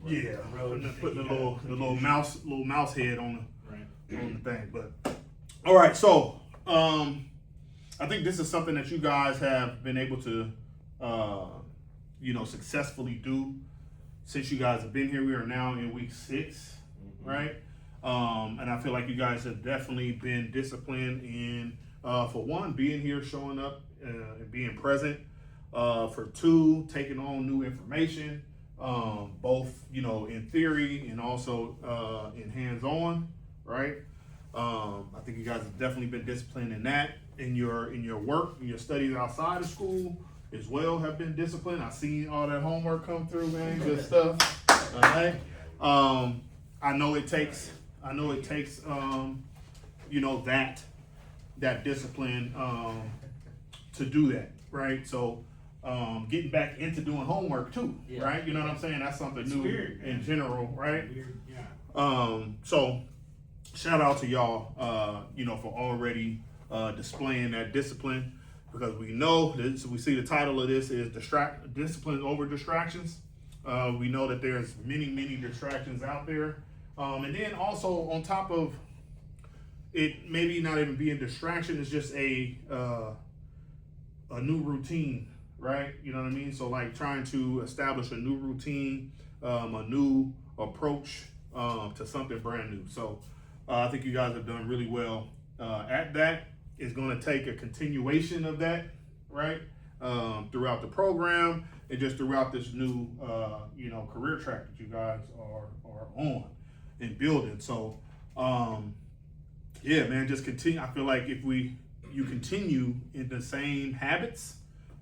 Yeah, put the little mouse head on the thing. But all right, so I think this is something that you guys have been able to successfully do since you guys have been here. We are now in week 6, right? And I feel like you guys have definitely been disciplined in, for one, being here, showing up, and being present. For 2, taking on new information, both in theory and also in hands-on, right? I think you guys have definitely been disciplined in that. In your work, in your studies outside of school as well, have been disciplined. I've seen all that homework come through, man. Good stuff. All right. I know it takes that discipline to do that, right? So getting back into doing homework too, right? You know what I'm saying? That's something new in general, right? So shout out to y'all, for already displaying that discipline, because we know that, we see the title of this is discipline over distractions. We know that there's many distractions out there. And then also on top of it, maybe not even being distraction, it's just a new routine, right? You know what I mean? So like trying to establish a new routine, a new approach to something brand new. So I think you guys have done really well at that. It's going to take a continuation of that, right? Throughout the program and just throughout this new, career track that you guys are on and building. So, man, just continue. I feel like if you continue in the same habits,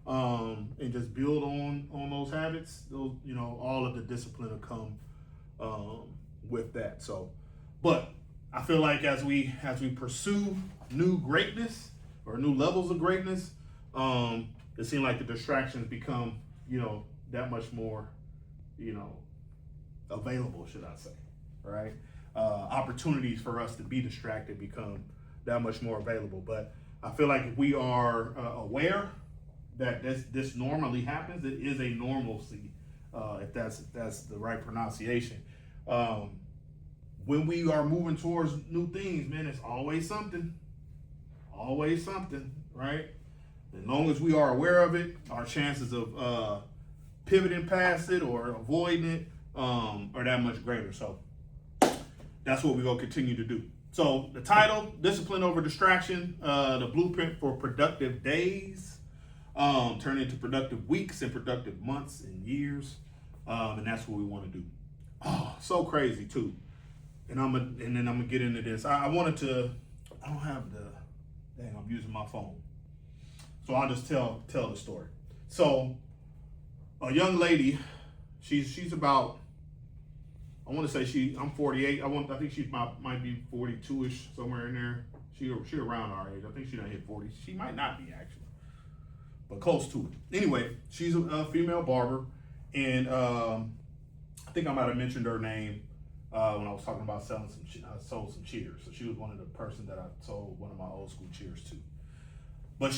and just build on those habits, those, all of the discipline will come with that. So, but I feel like as we pursue new greatness or new levels of greatness, it seems like the distractions become, that much more, available, should I say, right? Opportunities for us to be distracted become that much more available. But I feel like if we are aware that this normally happens, it is a normalcy, if that's the right pronunciation. When we are moving towards new things, man, it's always something, right? As long as we are aware of it, our chances of pivoting past it or avoiding it are that much greater. So that's what we're going to continue to do. So the title, Discipline Over Distraction, the blueprint for productive days, turn into productive weeks and productive months and years. And that's what we want to do. Oh, so crazy too. And then I'm gonna get into this. I don't have I'm using my phone. So I'll just tell the story. So a young lady, she's about, I want to say I'm 48. I think she might be 42ish, somewhere in there. She around our age. I think she done hit 40. She might not be actually, but close to it. Anyway, she's a female barber, and I think I might have mentioned her name when I was talking about sold some cheers. So she was one of the person that I sold one of my old school cheers to. But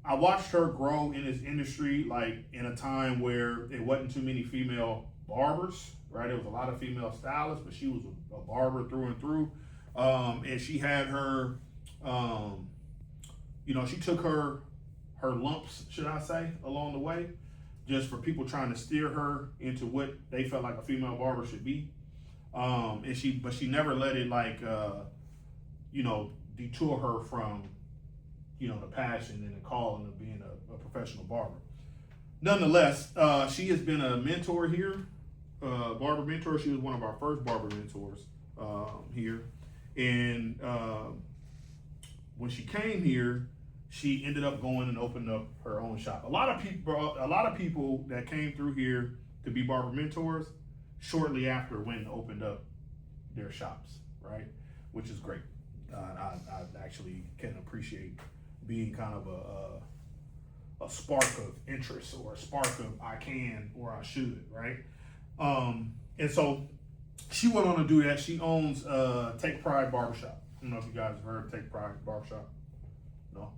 I watched her grow in this industry, like in a time where it wasn't too many female barbers, right? There was a lot of female stylists, but she was a barber through and through. And she had her, she took her lumps, should I say, along the way, just for people trying to steer her into what they felt like a female barber should be. But she never let it detour her from, the passion and the calling of being a professional barber. Nonetheless, she has been a mentor here, barber mentor. She was one of our first barber mentors here. And when she came here, she ended up going and opened up her own shop. A lot of people that came through here to be barber mentors shortly after went and opened up their shops, right? Which is great. I actually can appreciate being kind of a spark of interest or a spark of I can or I should, right? And so she went on to do that. She owns Take Pride Barbershop. I don't know if you guys have heard of Take Pride Barbershop. No?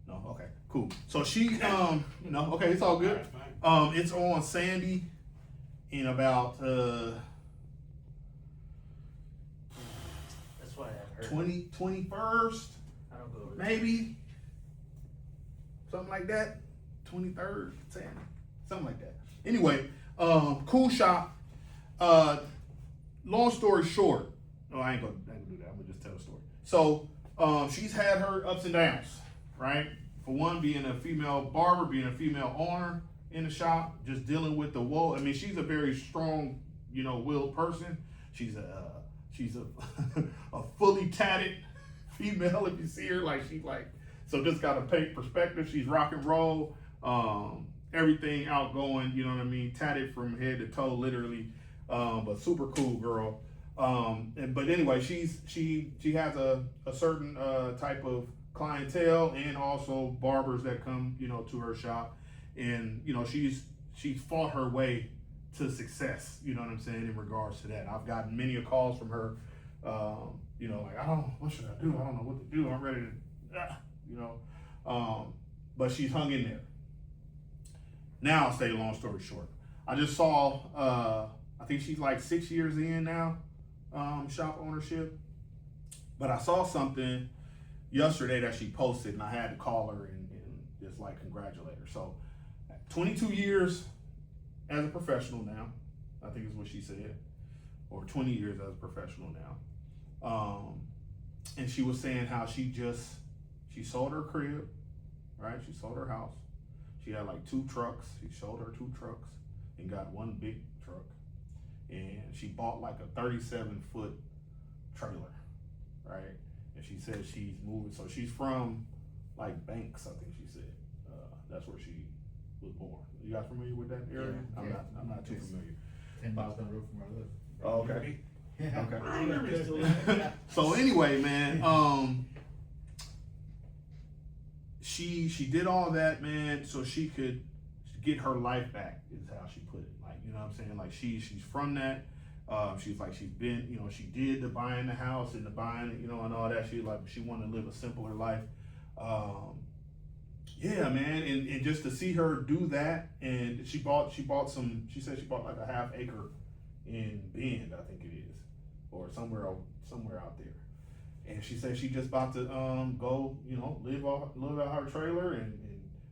Okay, cool. So she, okay, it's all good. It's on Sandy in about That's why I heard. 21st, I don't go over maybe something like that. 23rd, something like that. Anyway, cool shop. Long story short, I ain't gonna do that. I'm gonna just tell a story. So she's had her ups and downs, right? For one, being a female barber, being a female owner in the shop, just dealing with the woe. I mean, she's a very strong, willed person. She's a a fully tatted female. If you see her, so just got to paint perspective. She's rock and roll, everything outgoing. You know what I mean? Tatted from head to toe, literally. But super cool girl. But anyway, she has a certain type of clientele and also barbers that come to her shop, and she's fought her way to success. You know what I'm saying in regards to that. I've gotten many calls from her. What should I do? I don't know what to do. I'm ready to, but she's hung in there. Now, I'll say long story short, I just saw. I think she's like 6 years in now, shop ownership. But I saw something yesterday that she posted, and I had to call her and just congratulate her. So, 22 years as a professional now, I think is what she said, or 20 years as a professional now. And she was saying how she sold her crib, right? She sold her house. She had 2 trucks. She sold her 2 trucks and got 1 big truck. And she bought a 37-foot trailer, right? And she said she's moving. So she's from Banks, I think she said. That's where she was born. You guys familiar with that area? Yeah. I'm not too familiar. 10 miles down the road from where I live. Oh, okay. Yeah. Okay. I remember you still there. So anyway, man, she did all that, man, so she could get her life back, is how she put it. You know what I'm saying? She's from that. She's been, she did the buying the house and the buying, and all that. She wanted to live a simpler life. Yeah, man, and just to see her do that, and she bought some. She said she bought a half acre in Bend, I think it is, or somewhere out there. And she said she just about to go, live out her trailer and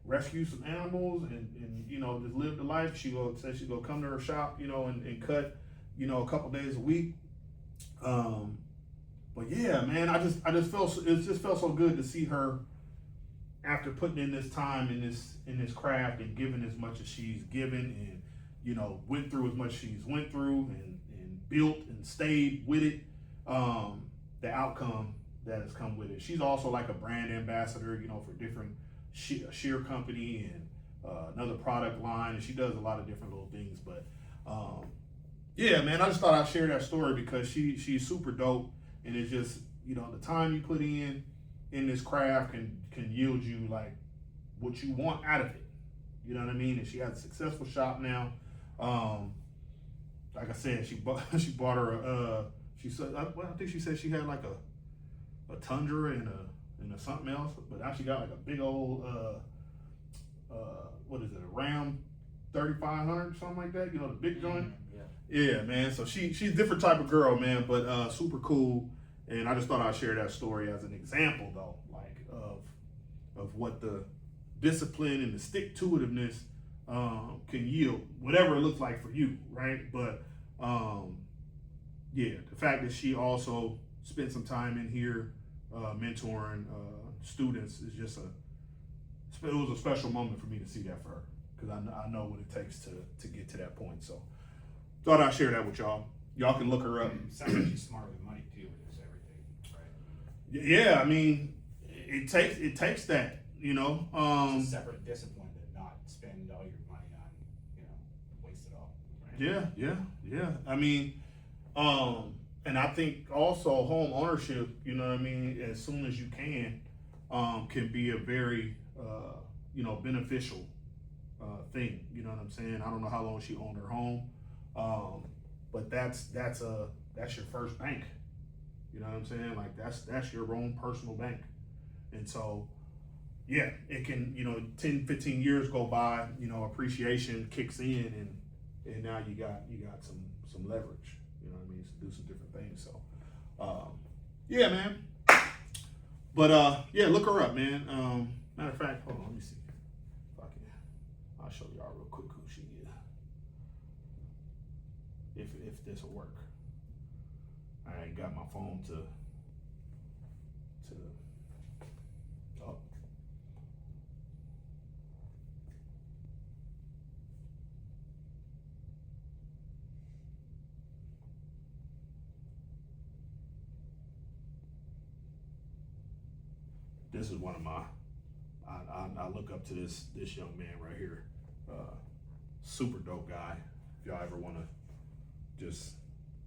rescue some animals and just live the life. She said she's gonna come to her shop, and cut, a couple days a week. But yeah, man, it just felt so good to see her after putting in this time in this craft and giving as much as she's given, and went through as much as she's went through and built and stayed with it. The outcome that has come with it. She's also a brand ambassador, for different shear company and another product line, and she does a lot of different little things. But yeah, man, I just thought I'd share that story because she's super dope, and it's just the time you put in this craft can yield you what you want out of it. You know what I mean? And she has a successful shop now. Like I said, she bought her she said, I think she said she had a Tundra and a something else, but now she got a big old what is it, a Ram 3500 something like that, the big joint. Yeah, man. So she's a different type of girl, man, but super cool. And I just thought I'd share that story as an example, though, of what the discipline and the stick-to-itiveness can yield, whatever it looks like for you, right? But yeah, the fact that she also spent some time in here mentoring students is just it was a special moment for me to see that for her, because I know what it takes to get to that point. So thought I'd share that with y'all. Y'all can look her up. Sounds like she's smart with money too. It's everything, right? Yeah, I mean, it takes that, It's a separate discipline to not spend all your money on, waste it all. Right? Yeah. I mean, and I think also home ownership, as soon as you can be a very, beneficial thing. You know what I'm saying? I don't know how long she owned her home, but that's your first bank. You know what I'm saying? That's your own personal bank. And so, yeah, it can, 10, 15 years go by, appreciation kicks in, and and now you got some leverage. You know what I mean? To do some different things. So, yeah, man. But yeah, look her up, man. Matter of fact, hold on, let me see if I can. I'll show y'all real quick who she is. If this will work. I ain't got my phone to oh. This is one of my, I look up to this young man right here. Super dope guy. If y'all ever wanna just,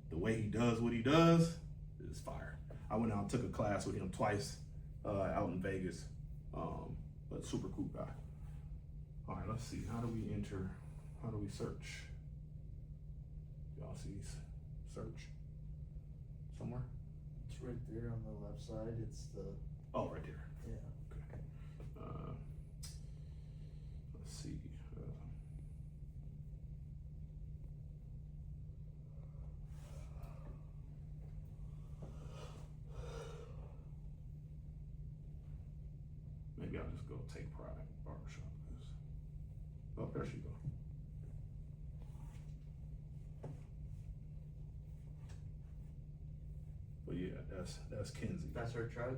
the way he does what he does is fire. I went out and took a class with him twice out in Vegas, but super cool guy. All right, let's see, how do we search? Y'all see search somewhere? It's right there on the left side. It's the, Oh, right there. yeah. Okay. Let's see. Maybe I'll just go take pride in barbershop. Oh, there she go. But yeah, that's Kenzie. That's her truck?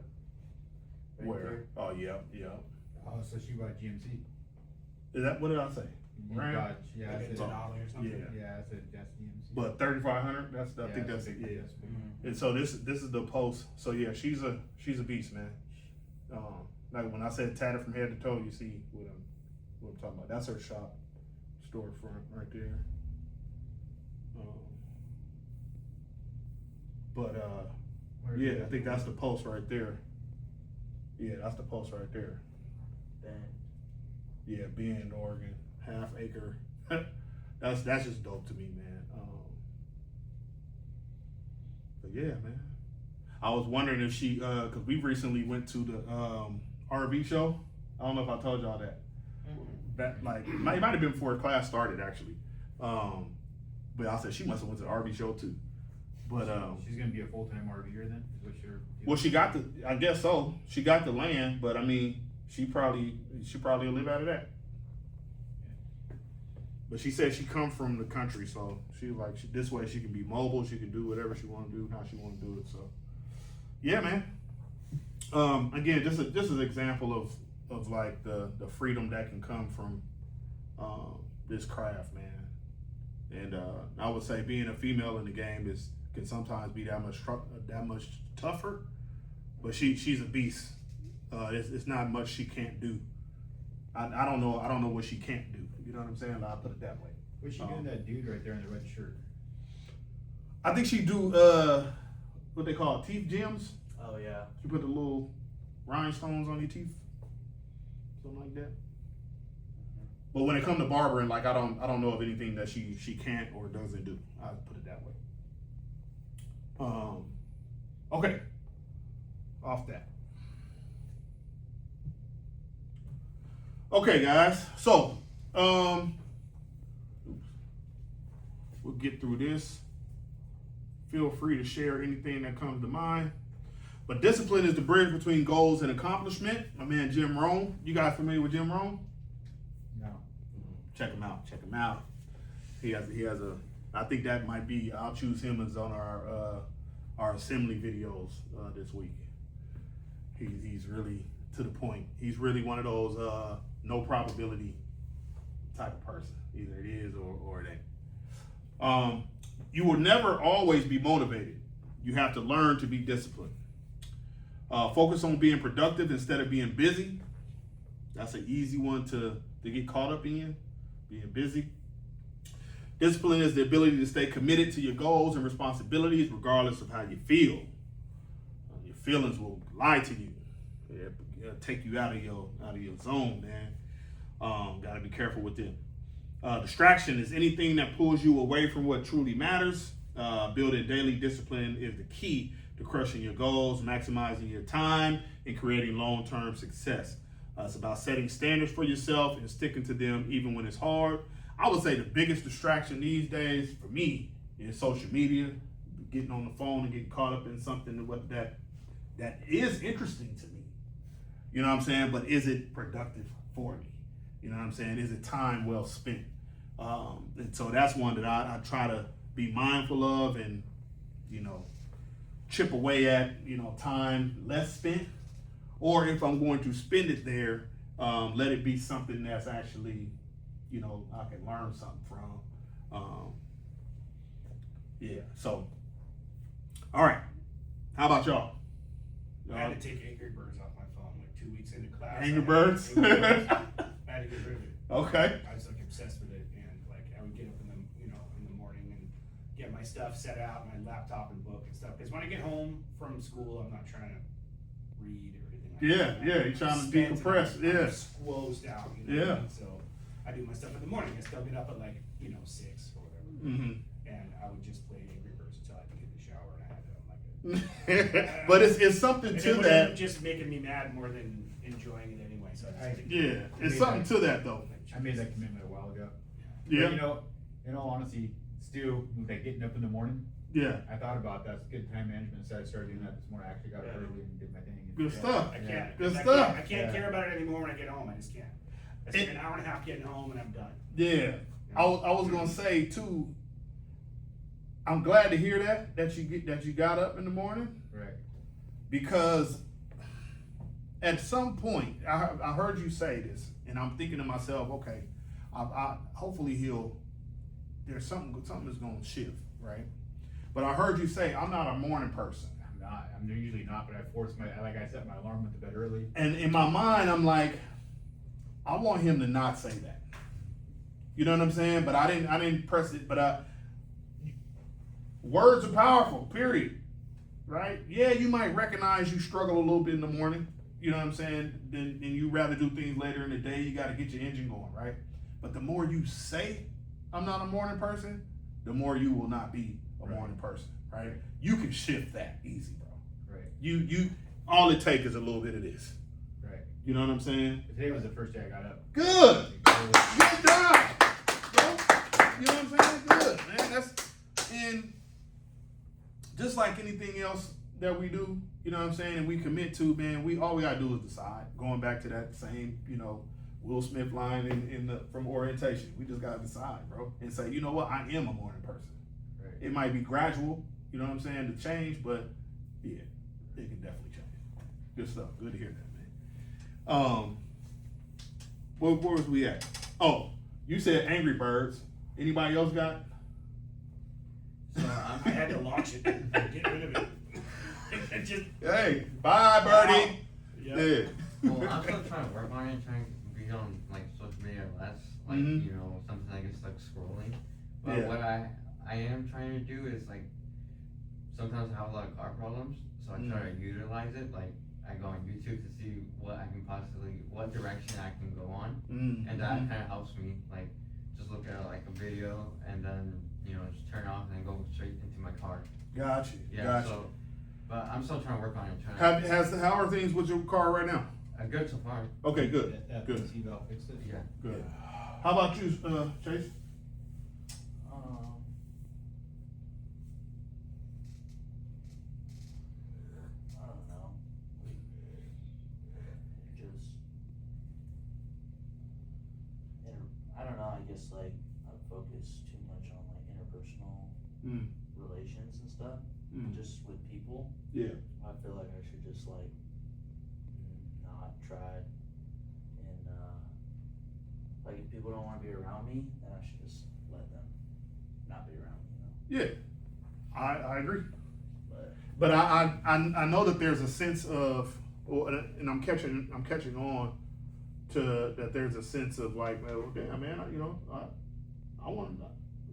Right Where? there. Oh, yeah. Oh, so she bought GMC. Is that, what did I say? Ram? Dodge, yeah, Like I a said, Denali or something. Yeah. yeah, I said that's GMC. But 3,500. I think that's big, yeah. that's big. And so this is the post. So yeah, she's a beast, man. Like when I said tatted from head to toe, you see what I'm talking about. That's her shop, storefront right there. Where's Yeah, that? I think that's the post right there. Yeah, that's the post right there. Bend. Yeah, Bend, Oregon, half acre. That's just dope to me, man. But yeah, man. I was wondering if she, cause we recently went to the RV show. I don't know if I told y'all that. That like it might have been before class started actually. But I said she must have went to the RV show too. But she's gonna be a full-time RVer then, is what you're. well, she got the, I guess so. She got the land, but I mean, she probably will live out of that. But she said she come from the country, so she like this way she can be mobile. She can do whatever she want to do, how she want to do it. So, yeah, man. Again, just an example of like the freedom that can come from this craft, man. And I would say being a female in the game can sometimes be that much tougher. But she's a beast. It's not much she can't do. I don't know what she can't do. You know what I'm saying? I'll put it that way. What's she doing, that dude right there in the red shirt? I think she do what they call teeth gems. Oh yeah. She put the little rhinestones on your teeth, something like that. But when it comes to barbering, like I don't know of anything that she can't or doesn't do. I'll put it that way. Okay. Off that. Okay, guys. So, we'll get through this. Feel free to share anything that comes to mind. But discipline is the bridge between goals and accomplishment. My man Jim Rohn. You guys familiar with Jim Rohn? No. Check him out. He has a. I think that might be. I'll choose him as on our assembly videos this week. He's really to the point. He's really one of those no probability type of person. Either it is or it ain't. You will never always be motivated. You have to learn to be disciplined. Focus on being productive instead of being busy. That's an easy one to get caught up in, being busy. Discipline is the ability to stay committed to your goals and responsibilities regardless of how you feel. Your feelings will lie to you. It'll take you out of your zone, man. Gotta be careful with them. Distraction is anything that pulls you away from what truly matters. Building daily discipline is the key to crushing your goals, maximizing your time, and creating long-term success. It's about setting standards for yourself and sticking to them even when it's hard. I would say the biggest distraction these days for me is social media, getting on the phone and getting caught up in something that is interesting to me. You know what I'm saying? But is it productive for me? You know what I'm saying? Is it time well spent? And so that's one that I try to be mindful of and, you know, chip away at, you know, time less spent. Or if I'm going to spend it there, let it be something that's actually, you know, I can learn something from. Yeah, so, all right. How about y'all? I had to take Angry Birds off my phone like 2 weeks into class. Angry Birds? I had to get rid of it. Okay. I was like obsessed with it, and like I would get up in the morning and get my stuff set out, my laptop and book and stuff. Because when I get home from school, I'm not trying to read or anything like that. Yeah, you're trying to decompress. Yeah. Closed out. You know Yeah. what I mean? So I do my stuff in the morning. I still get up at like 6 or whatever, and I would just play Angry Birds until I could get in the shower, and I had to But it's something and to it would end up that. just making me mad more than enjoying it anyway. So I just Yeah, it's something to that though. I made that commitment a while ago. Yeah. But, you know, in all honesty, still, like getting up in the morning, Yeah. I thought about that. It's good time management. So I started doing that this morning. I actually got up early and did my thing. Good stuff. I Yeah. can't. Good I stuff. I can't care about it anymore when I get home. I just can't. I spend an hour and a half getting home and I'm done. Yeah. I was gonna say too. I'm glad to hear that you got up in the morning, Right. because at some point I heard you say this, and I'm thinking to myself, okay, I hopefully there's something is gonna shift, right? But I heard you say I'm not a morning person. I'm not. I'm usually not, but I set my alarm went to bed early. And in my mind, I'm like, I want him to not say that. You know what I'm saying? But I didn't press it. But words are powerful. Period. Right? Yeah, you might recognize you struggle a little bit in the morning. You know what I'm saying? Then you rather do things later in the day. You got to get your engine going, right? But the more you say, I'm not a morning person, the more you will not be a morning person, right? You can shift that easy, bro. Right. You all it takes is a little bit of this. Right. You know what I'm saying? Today was the first day I got up. Good. Good job, bro. You know what I'm saying? Good, man. And just like anything else that we do, you know what I'm saying, and we commit to, man, all we gotta do is decide. Going back to that same, Will Smith line from orientation. We just gotta decide, bro, and say, you know what, I am a morning person. Right. It might be gradual, you know what I'm saying, to change, but yeah, it can definitely change. Good stuff. Good to hear that, man. Where was we at? Oh, you said Angry Birds. Anybody else got? So I had to launch it and get rid of it. And just Hey, bye, Birdie. yeah. Yeah. Well, I'm still trying to work on it, trying to be on like social media less. Like sometimes I get stuck scrolling. But Yeah. what I am trying to do is like sometimes I have a lot of car problems, so I try to utilize it. Like I go on YouTube to see what direction I can go on, and that kind of helps me. Like just look at like a video and then just turn off and then go straight into my car. Got you. Yeah. Got So, but I'm still trying to work on it. how are things with your car right now? Good so far. Okay, good. That Good. T-belt fixed it. Yeah. Good. How about you, Chase? I don't know. Just, I don't know, I guess like I focus too much on like interpersonal relations and stuff, just with people. Yeah. I feel like I should just like not try and like if people don't want to be around me, then I should just let them not be around me, Yeah. I agree. But But I know that there's a sense of, and I'm catching on to that. There's a sense of like, well, damn, man, I want to.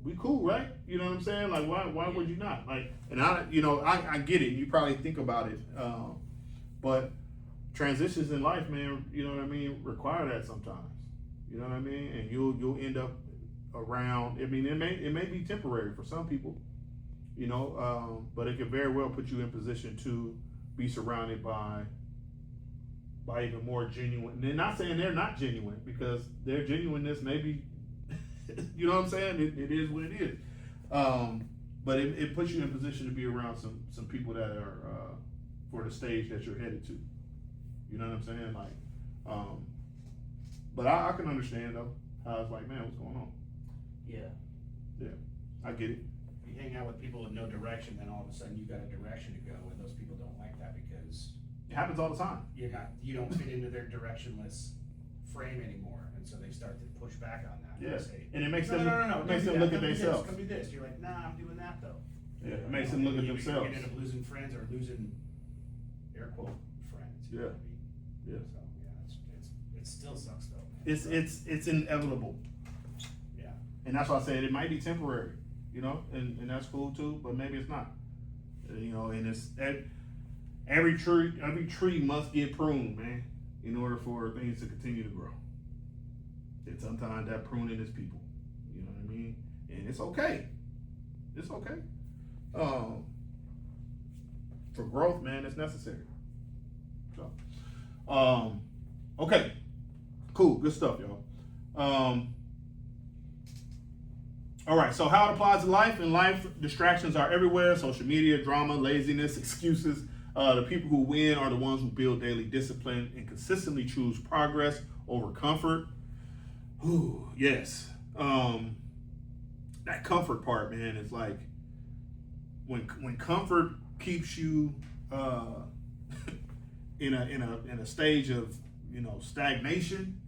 We cool, right? You know what I'm saying? Like, why would you not? Like, and I get it. You probably think about it, but transitions in life, man, you know what I mean, require that sometimes. You know what I mean? And you'll end up around. I mean, it may be temporary for some people, but it can very well put you in position to be surrounded by even more genuine. And they're not saying they're not genuine, because their genuineness may be You know what I'm saying? It is what it is. But it puts you in a position to be around some people that are for the stage that you're headed to. You know what I'm saying? Like, but I can understand though how it's like, man, what's going on? Yeah. I get it. If you hang out with people with no direction, then all of a sudden you got a direction to go, and those people don't like that because It happens all the time. you don't fit into their directionless frame anymore, and so they start to push back on that. Yeah, They say, and it makes no, them don't makes do them that. look at Come do this, themselves. Come do this. You're like, nah, I'm doing that though. Yeah, it makes them look at You themselves. end up losing friends or losing air quote friends. You know what I mean? Yeah. So yeah, it still sucks though. Man. It's inevitable. Yeah. And that's why I said it might be temporary, you know, and that's cool too, but maybe it's not. You know, and it's every tree must get pruned, man, in order for things to continue to grow. And sometimes that pruning is people. You know what I mean? And it's okay. It's okay. For growth, man, it's necessary. So, okay, cool, good stuff, y'all. All right, so how it applies to life. In life, distractions are everywhere. Social media, drama, laziness, excuses. The people who win are the ones who build daily discipline and consistently choose progress over comfort. Ooh, yes. That comfort part, man, is like when comfort keeps you in a stage of, you know, stagnation.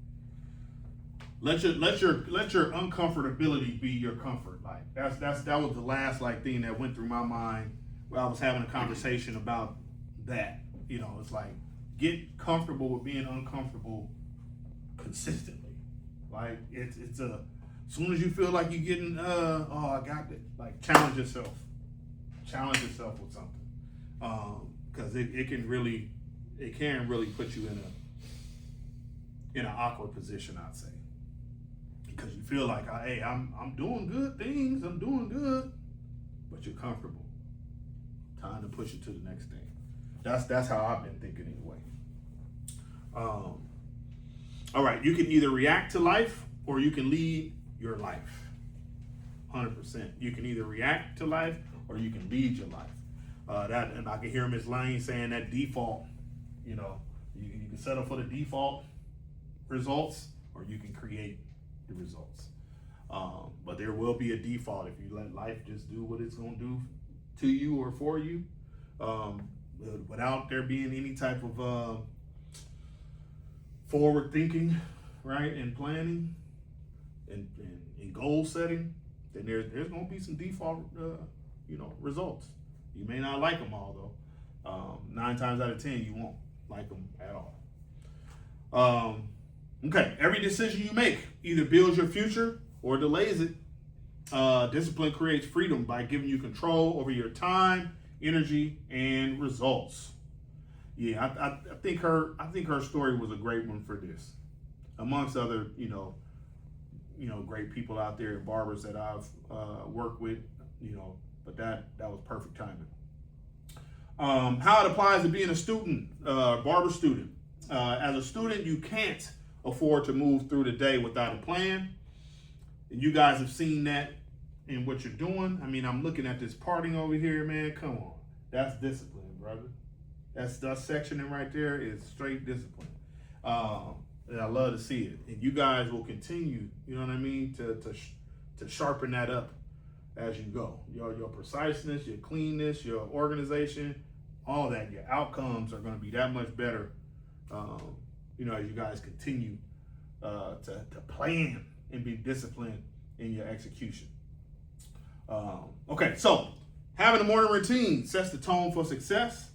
Let your uncomfortability be your comfort. Like that was the last like thing that went through my mind when I was having a conversation about that. You know, it's like get comfortable with being uncomfortable consistently. Like it's as soon as you feel like you're getting I got it. Like challenge yourself with something, because it can really put you in an awkward position, I'd say. Because you feel like, hey, I'm doing good things, I'm doing good, but you're comfortable. Time to push it to the next thing. That's how I've been thinking anyway. All right, you can either react to life or you can lead your life. 100%. You can either react to life or you can lead your life. And I can hear Ms. Lane saying that default, you know, you can settle for the default results or you can create the results. But there will be a default if you let life just do what it's going to do to you or for you, without there being any type of forward thinking, right, and planning and goal setting. Then there's going to be some default results. You may not like them all though. 9 times out of 10 you won't like them at all. Okay, every decision you make either builds your future or delays it. Discipline creates freedom by giving you control over your time, energy, and results. Yeah, I think her story was a great one for this, amongst other great people out there, barbers that I've worked with, but that was perfect timing. How it applies to being a student, barber student. As a student, you can't afford to move through the day without a plan. And you guys have seen that in what you're doing. I mean, I'm looking at this parting over here, man. Come on. That's discipline, brother. That sectioning right there is straight discipline. And I love to see it. And you guys will continue, you know what I mean, to sharpen that up as you go. Your preciseness, your cleanness, your organization, all that, your outcomes are going to be that much better, as you guys continue to plan and be disciplined in your execution. Okay, so having a morning routine sets the tone for success.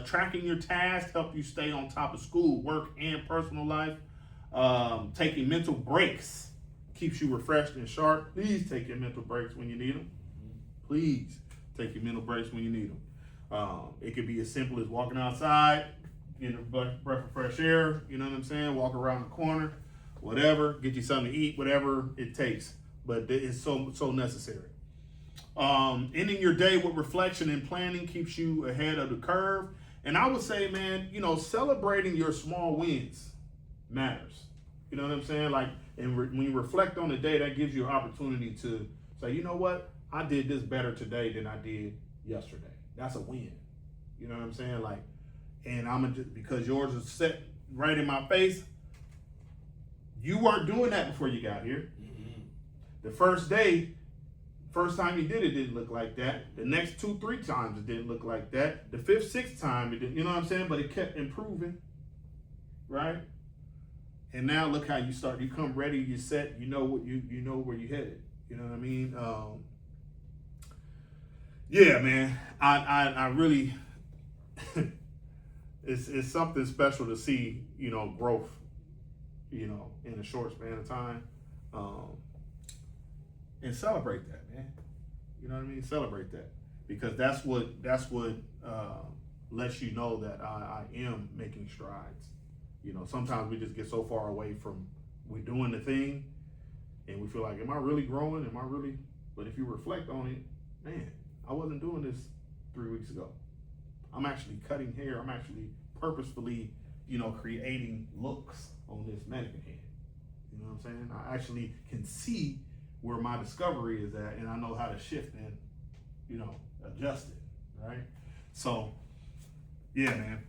Tracking your tasks help you stay on top of school, work, and personal life. Taking mental breaks keeps you refreshed and sharp. Please take your mental breaks when you need them. Please take your mental breaks when you need them. It could be as simple as walking outside, getting a breath of fresh air, you know what I'm saying? Walk around the corner, whatever, get you something to eat, whatever it takes. But it's so necessary. Ending your day with reflection and planning keeps you ahead of the curve. And I would say, man, celebrating your small wins matters. You know what I'm saying? Like And when you reflect on the day, that gives you an opportunity to say, you know what, I did this better today than I did yesterday. That's a win. You know what I'm saying? Like, and I'm just because yours is set right in my face. You weren't doing that before you got here. The first time you did it didn't look like that. The next 2-3 times it didn't look like that. The 5th, 6th time it didn't. You know what I'm saying? But it kept improving, right? And now look how you start. You come ready. You set. You know what you know where you headed. You know what I mean? Yeah, man. I really. It's something special to see. You know, growth. You know, in a short span of time. And celebrate that, man. You know what I mean? Celebrate that, because that's what lets you know that I am making strides. You know, sometimes we just get so far away from we're doing the thing, and we feel like, am I really growing? Am I really? But if you reflect on it, man, I wasn't doing this 3 weeks ago. I'm actually cutting hair. I'm actually purposefully, you know, creating looks on this mannequin head. You know what I'm saying? I actually can see where my discovery is at, and I know how to shift and, you know, adjust it, right? So, yeah, man.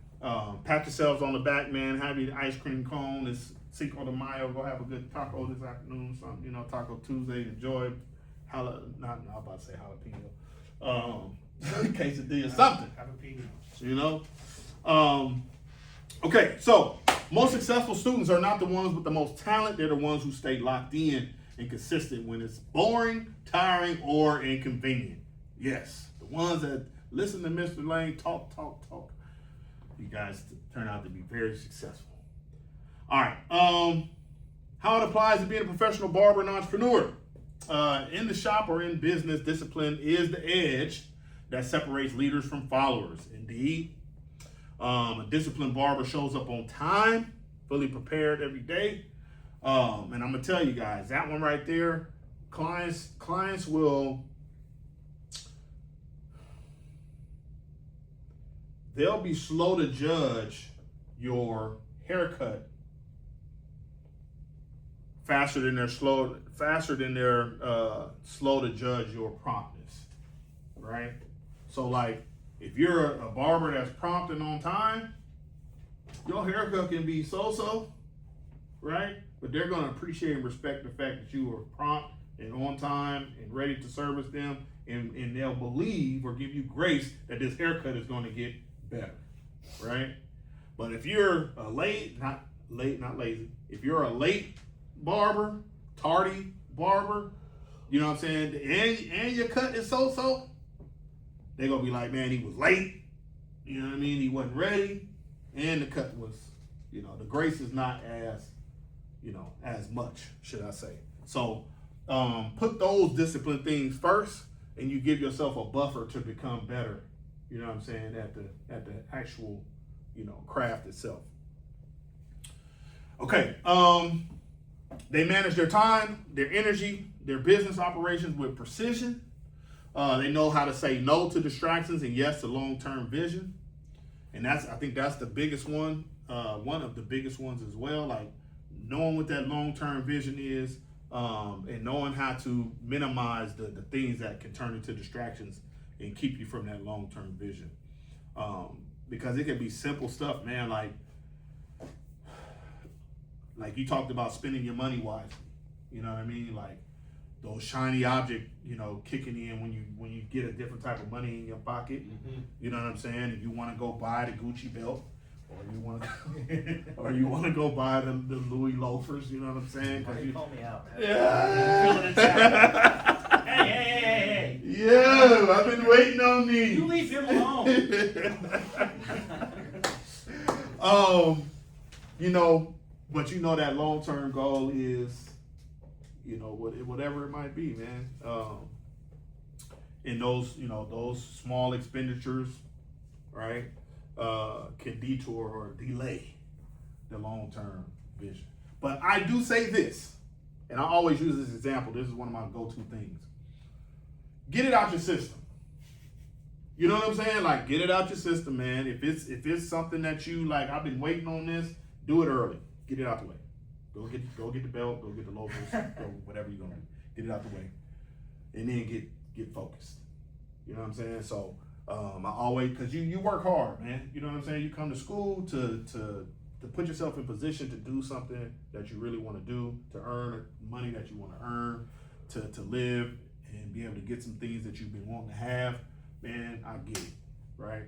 Pat yourselves on the back, man. Have your ice cream cone. It's Cinco de Mayo. Go have a good taco this afternoon. Some, you know, Taco Tuesday. Enjoy. I was about to say jalapeno. Quesadilla, something. Jalapenos. You know. Okay, so most successful students are not the ones with the most talent. They're the ones who stay locked in and consistent when it's boring, tiring, or inconvenient. Yes, the ones that listen to Mr. Lane talk. You guys turn out to be very successful. All right, how it applies to being a professional barber and entrepreneur. In the shop or in business, discipline is the edge that separates leaders from followers. Indeed, a disciplined barber shows up on time, fully prepared every day. And I'm gonna tell you guys, that one right there, clients will, they'll be slow to judge your haircut faster than they're slow to judge your promptness, right? So like, if you're a barber that's prompt and on time, your haircut can be so-so, right? But they're gonna appreciate and respect the fact that you were prompt and on time and ready to service them, and they'll believe or give you grace that this haircut is gonna get better, right? But if you're a not lazy, if you're a late barber, tardy barber, you know what I'm saying, and your cut is so-so, they're gonna be like, man, he was late, you know what I mean, he wasn't ready, and the cut was, you know, the grace is not as, you know, as much, should I say. So put those disciplined things first, and you give yourself a buffer to become better, you know what I'm saying, at the actual, you know, craft itself. Okay, they manage their time, their energy, their business operations with precision. They know how to say no to distractions and yes to long-term vision. And I think that's the biggest one, one of the biggest ones as well. Like knowing what that long-term vision is, and knowing how to minimize the things that can turn into distractions and keep you from that long-term vision. Because it can be simple stuff, man. Like you talked about spending your money wisely. You know what I mean? Like those shiny object, you know, kicking in when you get a different type of money in your pocket. Mm-hmm. You know what I'm saying? And you want to go buy the Gucci belt, or you want to go buy the Louis loafers. You know what I'm saying? Why you call me out, man? Yeah. Hey. Yeah, I've been waiting on these. You leave him alone. You know, but you know that long-term goal is, you know, whatever it might be, man. And those, you know, those small expenditures, right, can detour or delay the long-term vision. But I do say this, and I always use this example. This is one of my go-to things. Get it out your system. You know what I'm saying? Like, get it out your system, man. If it's something that you like, I've been waiting on this, do it early. Get it out the way. Go get the belt, go get the locals, go whatever you're gonna do. Get it out the way. And then get focused. You know what I'm saying? So I always, cause you work hard, man. You know what I'm saying? You come to school to put yourself in position to do something that you really want to do, to earn money that you want to earn, to live and be able to get some things that you've been wanting to have. Man, I get it, right?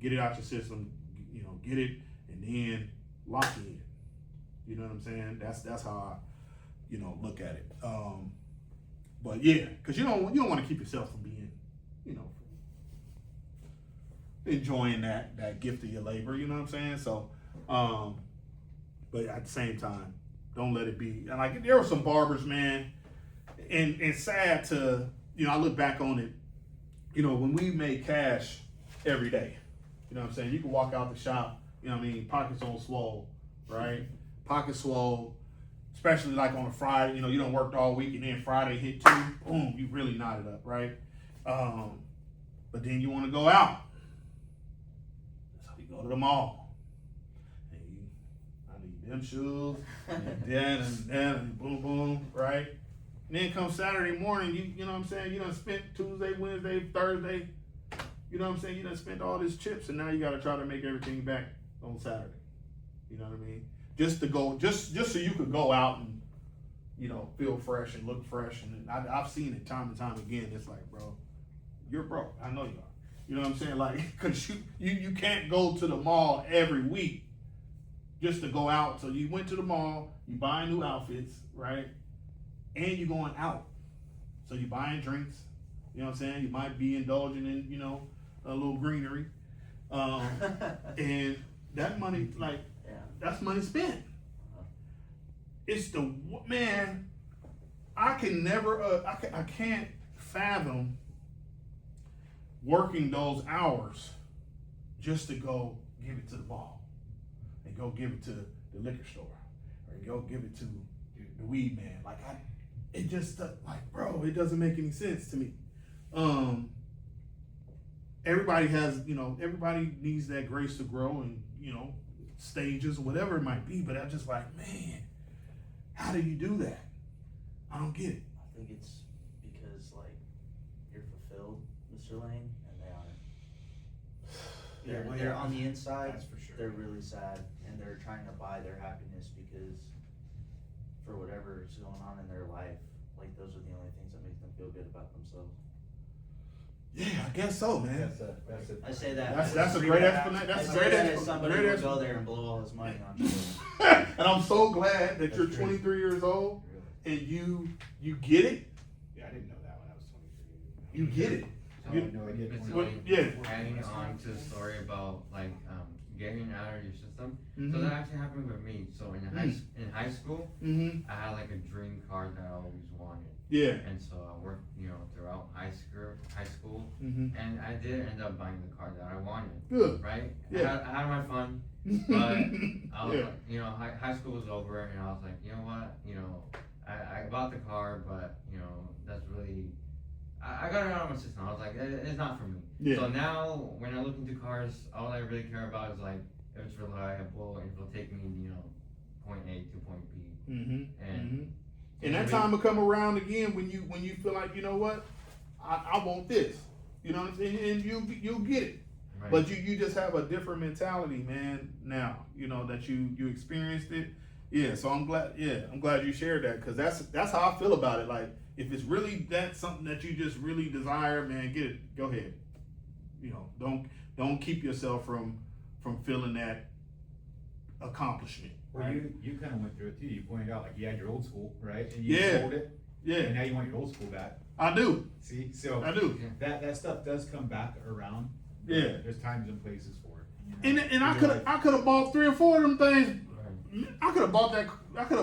Get it out your system, you know, get it, and then lock it in. You know what I'm saying? That's how I, you know, look at it. But yeah, because you don't want to keep yourself from being, you know, enjoying that gift of your labor. You know what I'm saying? So, but at the same time, don't let it be. And like there were some barbers, man, and sad to, you know, I look back on it. You know, when we made cash every day, you know what I'm saying? You can walk out the shop, you know what I mean, pockets on swole, right? Pockets swole, especially like on a Friday, you know, you done worked all week and then Friday hit 2, boom, you really knotted up, right? But then you want to go out. So you go to the mall. And I need them shoes, and boom, boom, right? And then come Saturday morning, you know what I'm saying? You done spent Tuesday, Wednesday, Thursday. You know what I'm saying? You done spent all these chips, and now you got to try to make everything back on Saturday. You know what I mean? Just so you could go out and, you know, feel fresh and look fresh. And I've seen it time and time again. It's like, bro, you're broke. I know you are. You know what I'm saying? Like, cause you can't go to the mall every week just to go out. So you went to the mall, you buying new outfits, right? And you're going out. So you're buying drinks. You know what I'm saying? You might be indulging in, you know, a little greenery. And that money, like, that's money spent. It's the, man, I can never, I can't fathom working those hours just to go give it to the mall and go give it to the liquor store or go give it to the weed man. Like, it just, like, bro, it doesn't make any sense to me. Everybody has, you know, everybody needs that grace to grow and, you know, stages, whatever it might be, but I'm just like, man, how do you do that? I don't get it. I think it's because, like, you're fulfilled, Mr. Lane, and they aren't. They're on the inside, That's for sure. they're really sad, and they're trying to buy their happiness because for whatever is going on in their life, like, those are the only things that make them feel good about themselves. Yeah, I guess so, man. That's it. I say that. That's a great explanation. I That's a say great that as explanation. somebody who will go there and blow all his money on you. And I'm so glad that That's you're great. 23 years old Really. and you get it. Yeah, I didn't know that when I was 23. You get it. I had no idea. It's What- like yeah. adding on to the story about like getting out of your system. So Mhm. that actually happened with me. So in high school, Mm-hmm. I had like a dream car that I always wanted, Yeah. and so I worked, you know, throughout high school, Mm-hmm. and I did end up buying the car that I wanted. Good. Right? Yeah. I had my fun, but I was Yeah. like, you know, high school was over, and I was like, you know what, you know, I bought the car, but you know, that's really. I got it out of my system. I was like, it's not for me. Yeah. So now, when I look into cars, all I really care about is like if it's reliable and if it'll take me, you know, point A to point B. Mm-hmm. And And that time will come around again when you feel like, you know what, I want this. You know what I'm saying? And you'll get it. Right. But you just have a different mentality, man. Now you know that you experienced it. Yeah. So I'm glad. Yeah, I'm glad you shared that because that's how I feel about it. Like if it's really that something that you just really desire, man, get it. Go ahead. You know, don't keep yourself from feeling that accomplishment. Well, Right? you kind of went through it too. You pointed out like you had your old school, right? And you Yeah. sold it, and Yeah, now you want your old school back. I do. See, so I do. that stuff does come back around. but Yeah. There's times and places for it. You know? And I You're could have bought 3 or 4 of them things. Right. I could have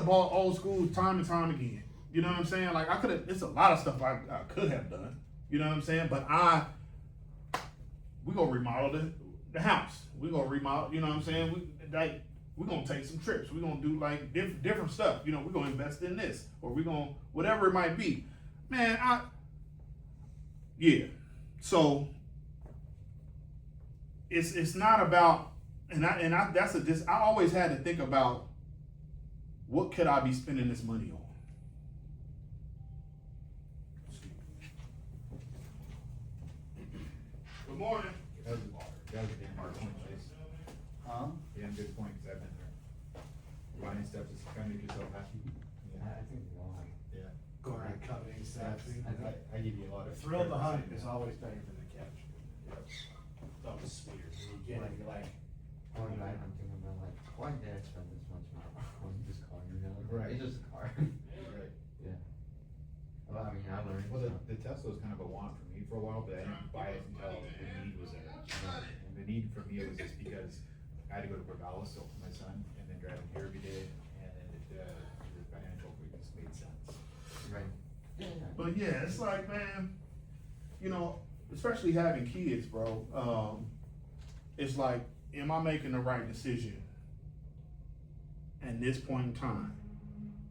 bought old school time and time again. You know what I'm saying? Like I could have. It's a lot of stuff I could have done. You know what I'm saying? But we gonna remodel the house. We gonna remodel. You know what I'm saying? We gonna take some trips. We gonna do like different stuff. You know, we gonna invest in this or we gonna whatever it might be. Man, yeah. So it's not about I always had to think about what could I be spending this money on? Good morning. That was a damn hard point, Chase. Huh? Damn good point, cause I've been there. Buying stuff to kind of make yourself happy. I think we all have. Yeah. Going around coveting stuff. I give you a lot The of. thrill of the hunt credit is for saying always better than the catch. It's always sweeter. When you get it, you're like, Going back, I'm thinking about like, why did I spend this much money on this car, you know? Right. It's just a car. that. Right. Yeah. Well, I mean, I learned. Well, stuff. the Tesla was kind of a want for me for a while, but I didn't buy it until the need was there. And the need for me was just because I had to go to Corvallis with my son, and then driving here every day, and then the financial just made sense. Right. Yeah, yeah. But yeah, it's like, man, you know, especially having kids, bro. It's like, am I making the right decision at this point in time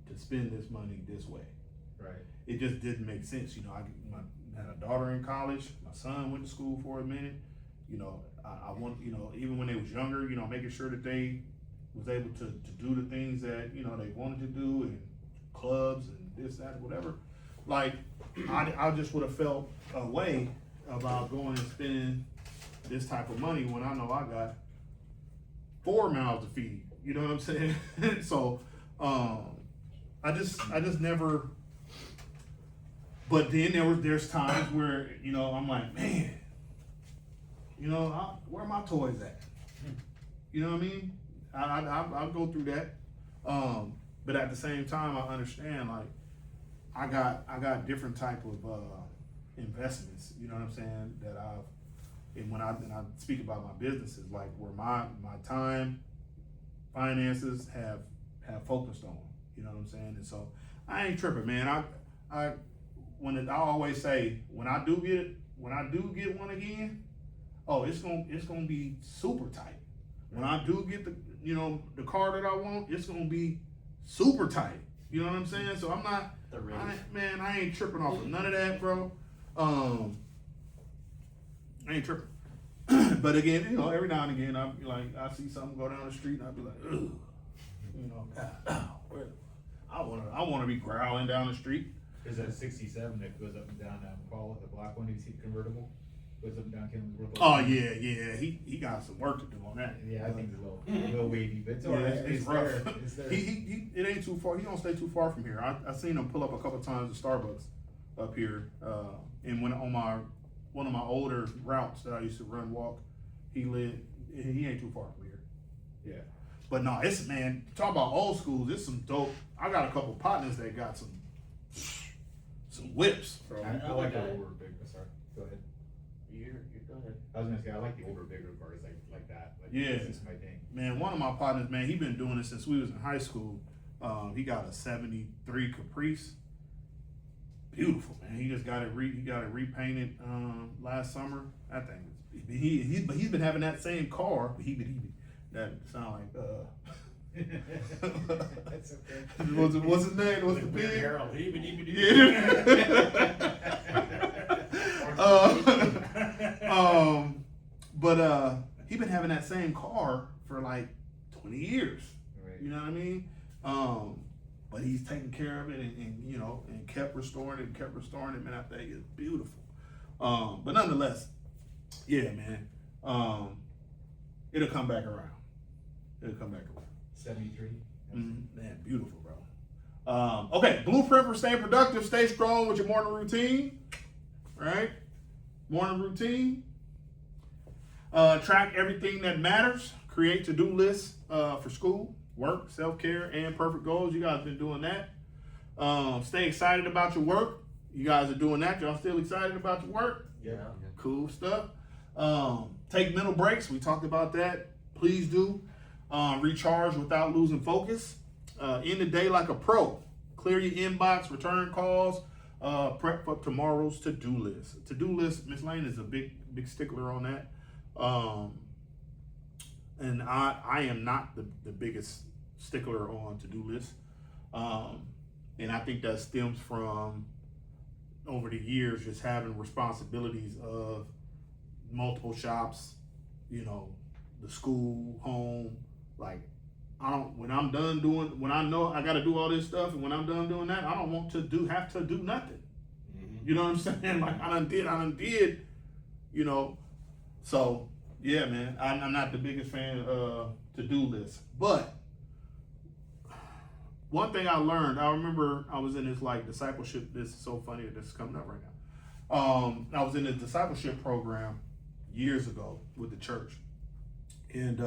to spend this money this way? Right. It just didn't make sense. You know, I had a daughter in college. My son went to school for a minute. You know, I want, you know, even when they was younger, you know, making sure that they was able to do the things that, you know, they wanted to do, and clubs and this, that, whatever. Like, I just would have felt a way about going and spending this type of money when I know I got 4 mouths to feed. You know what I'm saying? So, I just never. But then there's times where, you know, I'm like, man, you know, where are my toys at? You know what I mean? I'll go through that. But at the same time, I understand, like, I got different type of investments, you know what I'm saying, that and when I speak about my businesses, like where my time, finances have focused on, you know what I'm saying? And so I ain't tripping, man. I always say, when I do get one again, oh, it's gonna be super tight. When I do get the car that I want, it's gonna be super tight. You know what I'm saying? So I'm not, I ain't tripping off of none of that, bro. I ain't tripping. But again, you know, every now and again, I'm like, I see something go down the street, and I'll be like, ugh, you know, I wanna be growling down the street. There's that 67 that goes up and down Paul, the black one, you see the convertible, goes up and down Kimmelsworth. Oh yeah, he got some work to do on that. Yeah, I think it's a little wavy, but it's Yeah, alright. it's It's rough. there. It's there. It ain't too far. He don't stay too far from here. I seen him pull up a couple times at Starbucks up here. And when on one of my older routes that I used to walk, he ain't too far from here. Yeah. But no, it's, man, talk about old schools, it's some dope. I got a couple partners that got some whips, bro. I like the older, big. Sorry, go ahead. You're go ahead. I was gonna say I like the older, bigger cars like that. Like, Yeah. this is my thing. Man, one of my partners, man, he been doing it since we was in high school. He got a 73 Caprice. Beautiful, man. He just got it repainted last summer. That thing is, but he's been having that same car. That sound like That's okay. what's his name? What's the big? Harold, But he been having that same car for like 20 years. Right. You know what I mean? But he's taking care of it and you know, and kept restoring it, man. I think it's beautiful. But nonetheless, yeah, man. It'll come back around. 73. Man, beautiful, bro. Okay, blueprint for staying productive. Stay strong with your morning routine. Right? Morning routine. Track everything that matters. Create to-do lists for school, work, self-care, and perfect goals. You guys been doing that. Stay excited about your work. You guys are doing that. Y'all still excited about your work? Yeah. Cool stuff. Take mental breaks. We talked about that. Please do. Recharge without losing focus. End the day like a pro. Clear your inbox, return calls, prep for tomorrow's to-do list. To-do list, Miss Lane is a big stickler on that. And I am not the biggest stickler on to-do lists. And I think that stems from over the years just having responsibilities of multiple shops, you know, the school, home, like when I'm done doing, when I know I got to do all this stuff, and when I'm done doing that, I don't want to have to do nothing. You know what I'm saying? Like I done did, you know. So yeah, man, I'm not the biggest fan of to-do lists, but one thing I learned, I remember I was in this like discipleship. This is so funny that this is coming up right now. I was in this discipleship program years ago with the church, and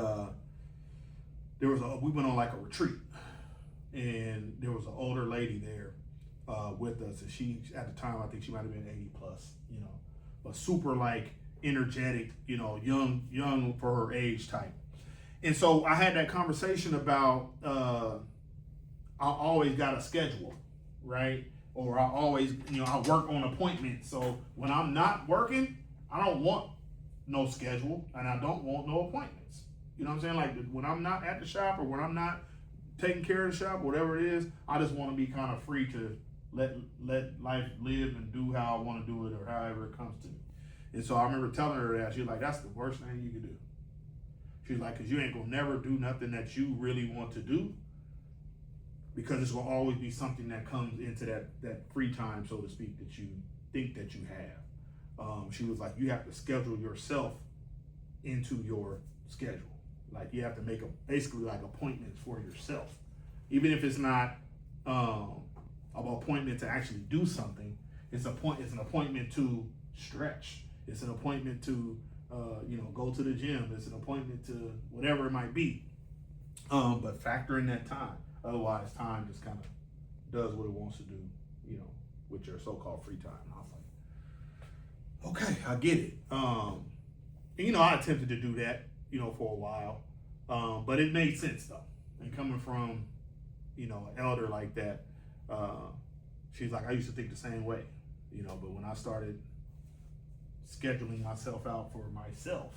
we went on like a retreat, and there was an older lady there with us, and she at the time I think she might have been 80 plus, you know, but super like energetic, you know, young for her age type. And so I had that conversation about I always got a schedule, right? Or I always, you know, I work on appointments. So when I'm not working, I don't want no schedule, and I don't want no appointments. You know what I'm saying? Like when I'm not at the shop, or when I'm not taking care of the shop, whatever it is, I just want to be kind of free to let life live and do how I want to do it, or however it comes to me. And so I remember telling her that. She was like, that's the worst thing you could do. She's like, because you ain't gonna never do nothing that you really want to do, because it's gonna always be something that comes into that free time, so to speak, that you think that you have. She was like, you have to schedule yourself into your schedule. Like you have to make basically like appointments for yourself, even if it's not an appointment to actually do something. It's an appointment to stretch. It's an appointment to you know, go to the gym. It's an appointment to whatever it might be. But factor in that time. Otherwise, time just kind of does what it wants to do, you know, with your so-called free time. And I was like, okay, I get it. And, you know, I attempted to do that, you know, for a while. But it made sense, though. And coming from, you know, an elder like that, she's like, I used to think the same way, you know, but when I started scheduling myself out for myself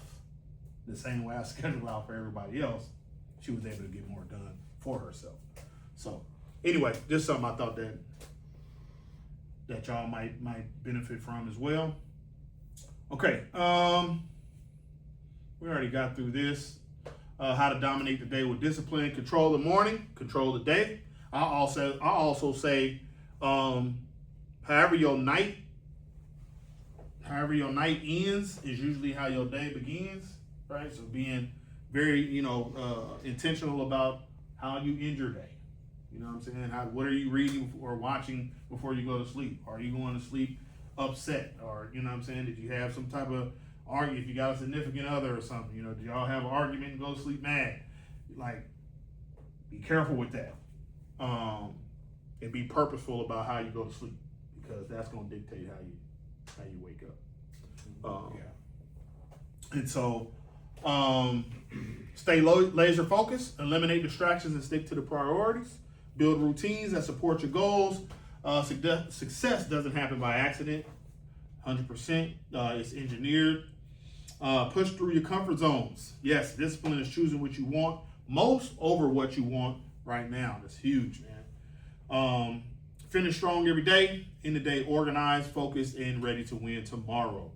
the same way I schedule out for everybody else, she was able to get more done for herself. So anyway, just something I thought that y'all might benefit from as well. Okay, we already got through this. How to dominate the day with discipline. Control the morning, control the day. I also say however your night ends is usually how your day begins, right? So being very, you know, intentional about how you end your day. You know what I'm saying? What are you reading or watching before you go to sleep? Are you going to sleep upset? Or, you know what I'm saying? Did you have some type of argument? If you got a significant other or something, you know, do y'all have an argument and go to sleep mad? Like, be careful with that. And be purposeful about how you go to sleep, because that's going to dictate how you wake up. And so, stay laser focused, eliminate distractions, and stick to the priorities. Build routines that support your goals. Success doesn't happen by accident. 100%. It's engineered. Push through your comfort zones. Yes, discipline is choosing what you want most over what you want right now. That's huge, man. Finish strong every day. End the day organized, focused, and ready to win tomorrow.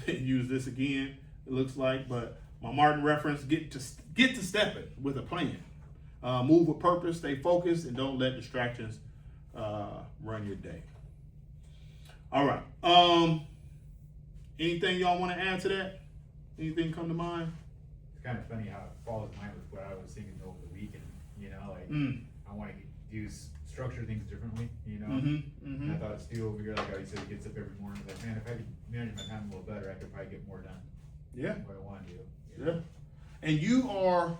Use this again, it looks like, but my Martin reference, get to stepping with a plan. Move with purpose, stay focused, and don't let distractions run your day. All right. Anything y'all want to add to that? Anything come to mind? It's kind of funny how it follows mine with what I was thinking over the weekend. You know, like I want to structure things differently. You know, And I thought Stu over here, like how he said, he gets up every morning. Like, man, if I could manage my time a little better, I could probably get more done. Yeah. What I want to do. Yeah. And you are,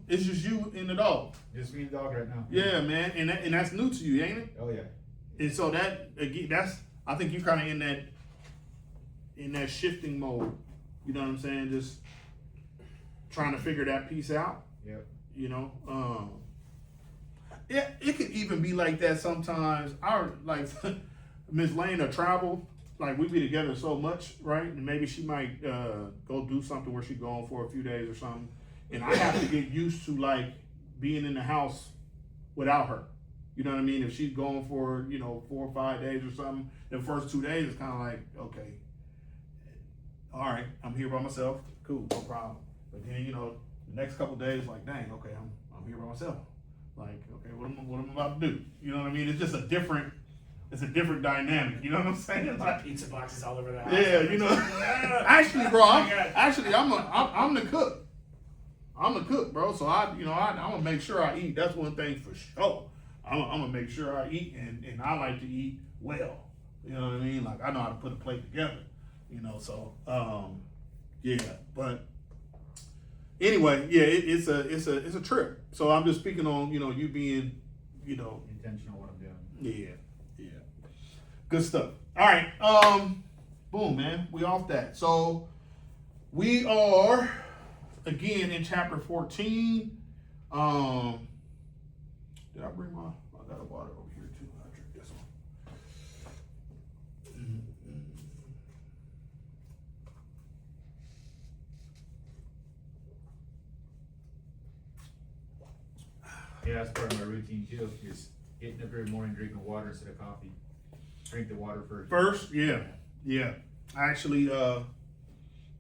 it's just you and the dog. Just me and the dog right now. Yeah, man, and that's new to you, ain't it? Oh yeah. And so that's I think you're kind of in that shifting mode. You know what I'm saying? Just trying to figure that piece out. Yep. You know, it could even be like that sometimes. Like Miss Lane or travel, like we be together so much, right? And maybe she might go do something where she gone for a few days or something, and I have to get used to like being in the house without her. You know what I mean? If she's going for 4 or 5 days or something, the first 2 days it's kind of like, okay, all right, I'm here by myself, cool, no problem. But then, you know, the next couple days, like, dang, okay, I'm here by myself. Like, okay, what am I about to do? You know what I mean? It's just a different dynamic. You know what I'm saying? It's Like like, pizza boxes all over the house. yeah, you know. Actually, bro, I'm the cook. I'm the cook, bro. So I'm gonna make sure I eat. That's one thing for sure. I'm gonna make sure I eat, and I like to eat well. You know what I mean? Like I know how to put a plate together. You know, so yeah. But anyway, yeah, it's a trip. So I'm just speaking on you being Intentional what I'm doing. yeah. Good stuff. All right. Boom, man. We off that. So we are again in chapter 14. Did I bring I got a water over here too. I'll drink this one. Yeah, that's part of my routine too, is getting up every morning, drinking water instead of coffee. Drink the water first. First, yeah. Actually,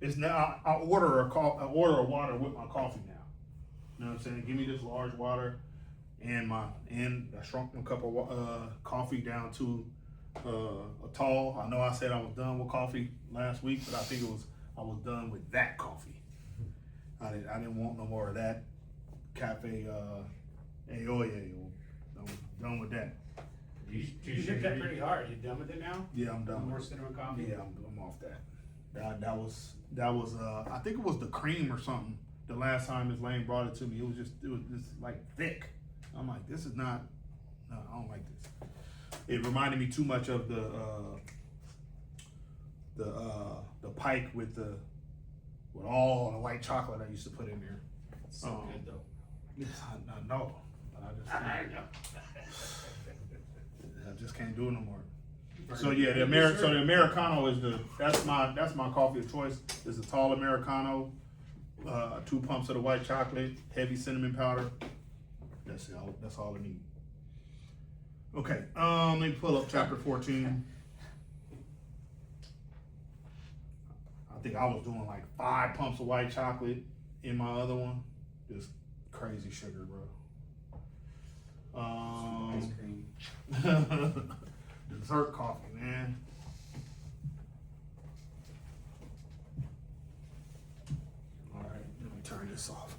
it's now I order a water with my coffee now. You know what I'm saying? Give me this large water, and I shrunk my cup of coffee down to a tall. I know I said I was done with coffee last week, but I think I was done with that coffee. I didn't want no more of that cafe aoye. I was done with that. You hit that pretty hard. You done with it now? Yeah, I'm done. No more with it. cinnamon coffee? Yeah, I'm off that. That was I think it was the cream or something. The last time Miss Lane brought it to me, it was just like thick. I'm like, this is not. No, I don't like this. It reminded me too much of the Pike with all the white chocolate I used to put in there. It's so good though. I know, but I just can't do it no more. So yeah, the Americano is that's my coffee of choice. It's a tall Americano, 2 pumps of the white chocolate, heavy cinnamon powder. That's all I need. Okay, let me pull up chapter 14. I think I was doing like 5 pumps of white chocolate in my other one. Just crazy sugar, bro. Ice cream. Dessert coffee, man. All right, let me turn this off.